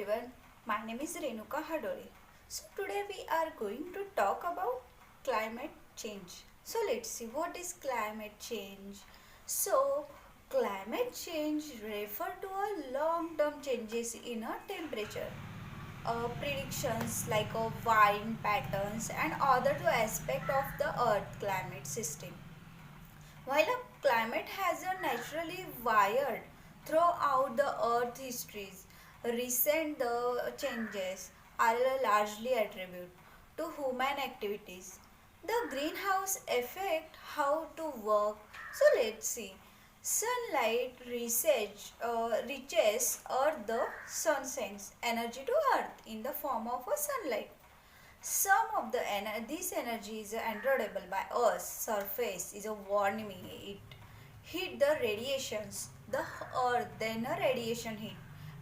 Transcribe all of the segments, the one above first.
everyone, my name is Renuka Hadore. So today we are going to talk about climate change. So let's see what is climate change. So climate change refer to a long-term changes in a temperature, predictions like wind patterns and other two aspect of the earth climate system. While a climate has a naturally wired throughout the Earth's histories, recent changes are largely attributed to human activities. The greenhouse effect how to work. So let's see. Sunlight reaches Earth. The sun sends energy to Earth in the form of a sunlight. Some of this energy is entered by Earth's surface is a warming it hit the radiations the Earth then a radiation hit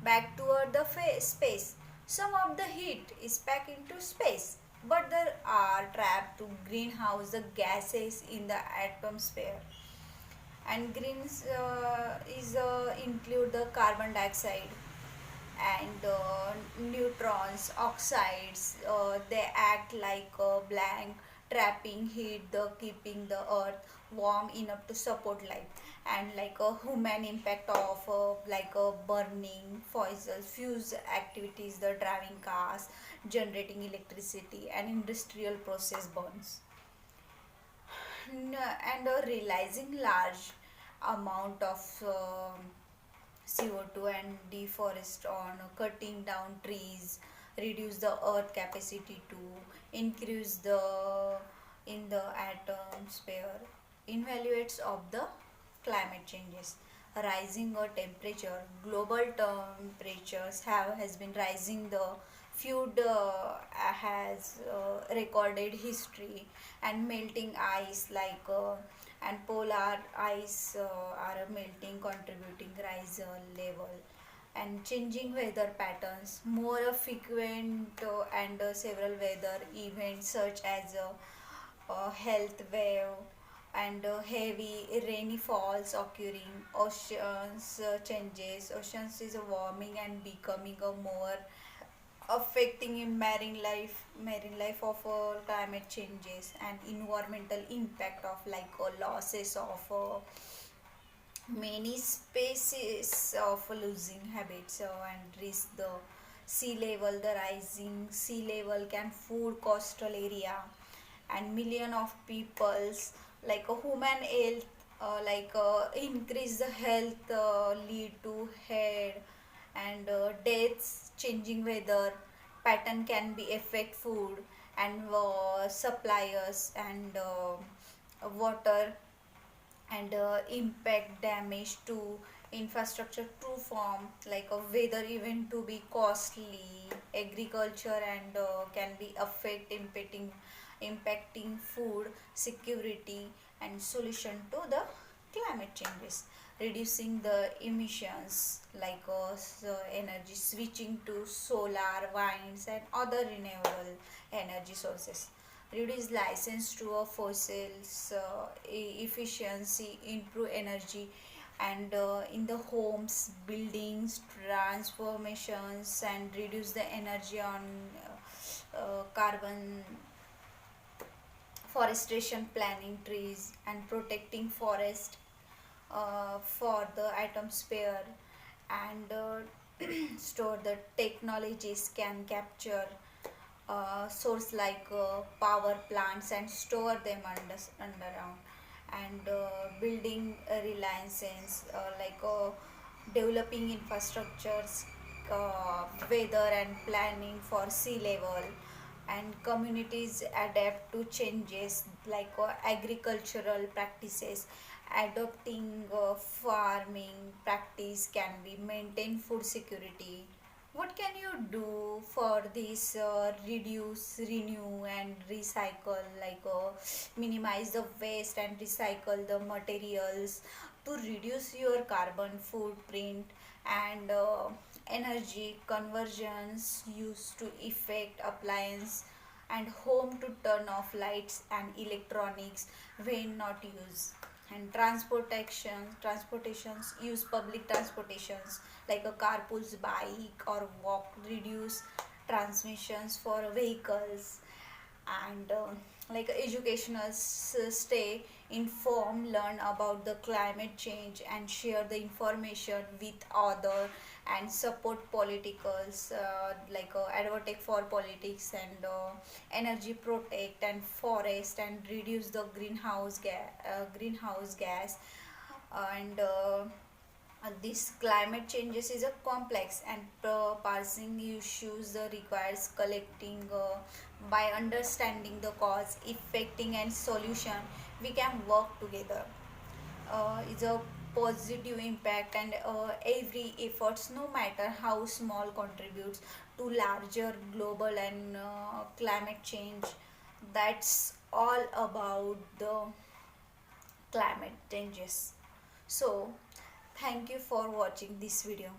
back toward the space. Some of the heat is back into space, but there are trapped to greenhouse the gases in the atmosphere. And greens is include the carbon dioxide and neutrons oxides, they act like a blank trapping heat the keeping the earth warm enough to support life. And like a human impact of like a burning fossil fuels activities, the driving cars, generating electricity and industrial process burns. And realizing large amount of CO2 and deforest on cutting down trees, reduce the earth capacity to increase the in the atmosphere. Evaluates of the climate changes. Rising temperature, global temperatures have has been rising the food has recorded history, and melting ice and polar ice are melting contributing rise level. And changing weather patterns, more frequent and several weather events such as health wave and heavy rainy falls occurring. Oceans changes, oceans is warming and becoming a more affecting in marine life of climate changes. And environmental impact of like losses of many species of losing habits and risk the sea level. The rising sea level can food coastal area and million of peoples like a human health, increase the health, lead to head and deaths. Changing weather pattern can be affect food and suppliers and water and impact damage to infrastructure to form like a weather event to be costly agriculture and can be affect impacting food security. And solution to the climate changes, reducing the emissions like energy switching to solar winds and other renewable energy sources. Reduce license to a fossils, efficiency improve energy and in the homes buildings transformations, and reduce the energy on carbon. Forestation planning trees and protecting forest for the atmosphere. And store the technologies can capture source like power plants and store them underground. And building reliances developing infrastructures, weather and planning for sea level. And communities adapt to changes like agricultural practices, adopting farming practice can be maintain food security. What can you do for this reduce renew and recycle minimize the waste and recycle the materials to reduce your carbon footprint. And energy conversions used to effect appliance and home to turn off lights and electronics when not used. And transportations, use public transportations like a carpool's bike or walk, reduce transmissions for vehicles. And like educationals, stay informed, learn about the climate change and share the information with other, and support politicals, advocate for politics, and energy protect and forest, and reduce the greenhouse gas. And this climate changes is a complex and parsing issues requires collecting, by understanding the cause, effecting and solution, we can work together. Is a positive impact, and every efforts, no matter how small, contributes to larger global and climate change. That's all about the climate changes. So thank you for watching this video.